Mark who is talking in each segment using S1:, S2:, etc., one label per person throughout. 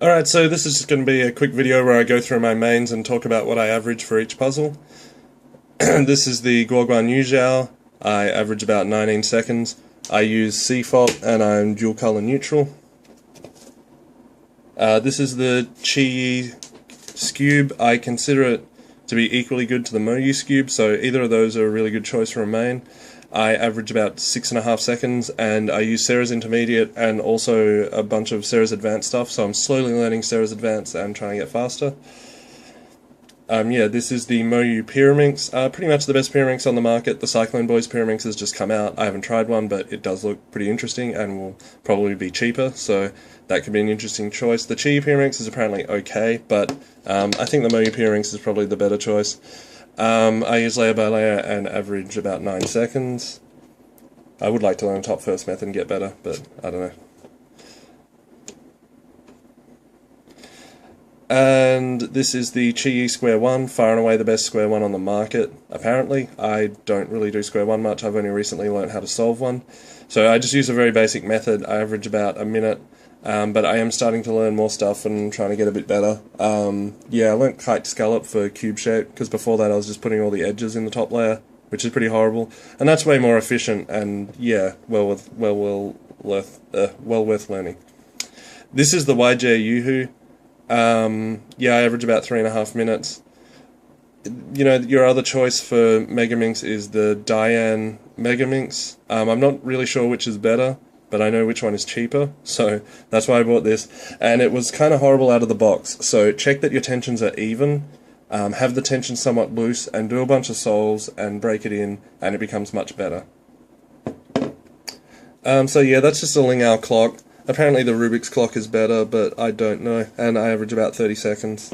S1: Alright, so this is just going to be a quick video where I go through my mains and talk about what I average for each puzzle. This is the Guo Guan Yue Xiao. I average about 19 seconds. I use C-Fault and I'm dual color neutral. This is the QiYi Scoob. I consider it to be equally good to the MoYu Scoob, so either of those are a really good choice for a main. I average about 6.5 seconds, and I use Sarah's Intermediate and also a bunch of Sarah's Advanced stuff, so I'm slowly learning Sarah's Advanced and trying to get faster. Yeah, this is the MoYu Pyraminx, pretty much the best Pyraminx on the market. The Cyclone Boys Pyraminx has just come out. I haven't tried one, but it does look pretty interesting and will probably be cheaper, so that could be an interesting choice. The QiYi Pyraminx is apparently okay, but I think the MoYu Pyraminx is probably the better choice. I use layer by layer and average about 9 seconds. I would like to learn top first method and get better, but I don't know. And this is the QiYi Square 1, far and away the best Square 1 on the market, apparently. I don't really do Square 1 much, I've only recently learned how to solve one. So I just use a very basic method. I average about a minute, but I am starting to learn more stuff and trying to get a bit better. Yeah, I learnt kite scallop for cube shape, because before that I was just putting all the edges in the top layer, which is pretty horrible. And that's way more efficient and, yeah, well worth learning. This is the YJ YuHu. Yeah, I average about 3.5 minutes. You know, your other choice for Megaminx is the Diane Megaminx. I'm not really sure which is better, but I know which one is cheaper, so that's why I bought this. And it was kind of horrible out of the box, so check that your tensions are even, have the tension somewhat loose, and do a bunch of solves and break it in, and it becomes much better. So yeah, that's just a LingAo clock. Apparently the Rubik's clock is better, but I don't know, and I average about 30 seconds.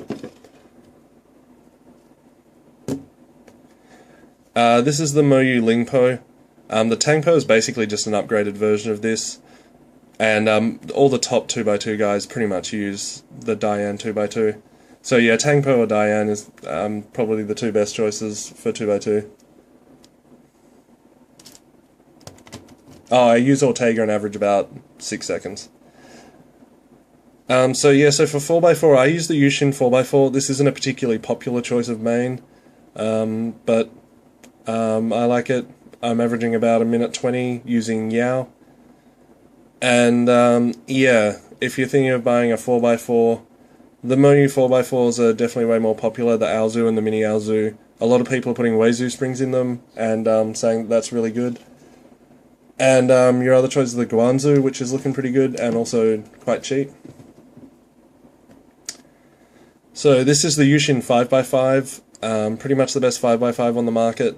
S1: This is the MoYu LingPo. The Tangpo is basically just an upgraded version of this, and all the top 2x2 guys pretty much use the Diane 2x2. So yeah, Tangpo or Diane is probably the two best choices for 2x2. Oh, I use Ortega and average about 6 seconds. So yeah, so for 4x4, I use the Yuxin 4x4. This isn't a particularly popular choice of main, but I like it. I'm averaging about 1:20 using Yao. And yeah, if you're thinking of buying a 4x4, the MoYu 4x4s are definitely way more popular, the Aozu and the Mini Aozu. A lot of people are putting Weizu springs in them and saying that's really good. And your other choice is the Guanzu, which is looking pretty good and also quite cheap. So this is the Yuxin 5x5, pretty much the best 5x5 on the market.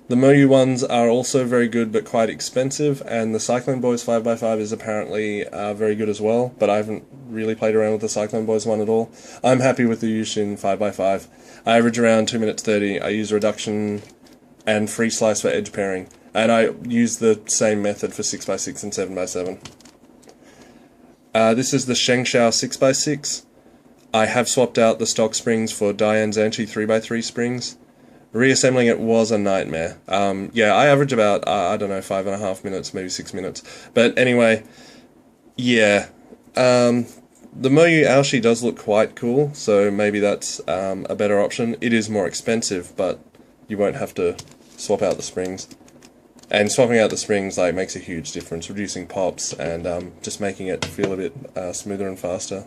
S1: The MoYu ones are also very good but quite expensive, and the Cyclone Boys 5x5 is apparently very good as well, but I haven't really played around with the Cyclone Boys one at all. I'm happy with the Yuxin 5x5. I average around 2:30. I use reduction and free slice for edge pairing. And I use the same method for 6x6 and 7x7. This is the ShengShou 6x6. I have swapped out the stock springs for Diane Zanchi 3x3 springs. Reassembling it was a nightmare. Yeah, I average about, I don't know, 5.5 minutes, maybe 6 minutes. But anyway, yeah. The MoYu Aoshi does look quite cool, so maybe that's a better option. It is more expensive, but you won't have to swap out the springs. And swapping out the springs makes a huge difference, reducing pops and just making it feel a bit smoother and faster.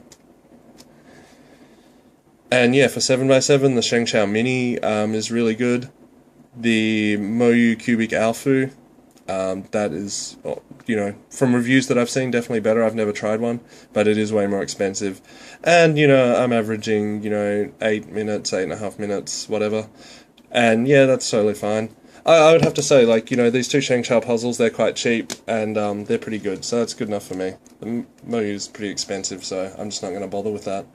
S1: And yeah, for 7x7, the ShengShou Mini is really good. The MoYu Cubic Alpha, that is, you know, from reviews that I've seen, definitely better. I've never tried one, but it is way more expensive. And, you know, I'm averaging, you know, 8 minutes, 8.5 minutes, whatever. And yeah, that's totally fine. I would have to say, like, you know, these two ShengShou puzzles, they're quite cheap, and they're pretty good, so that's good enough for me. The MoYu's pretty expensive, so I'm just not going to bother with that.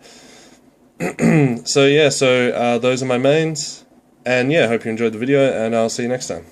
S1: So yeah, those are my mains, and yeah, hope you enjoyed the video, and I'll see you next time.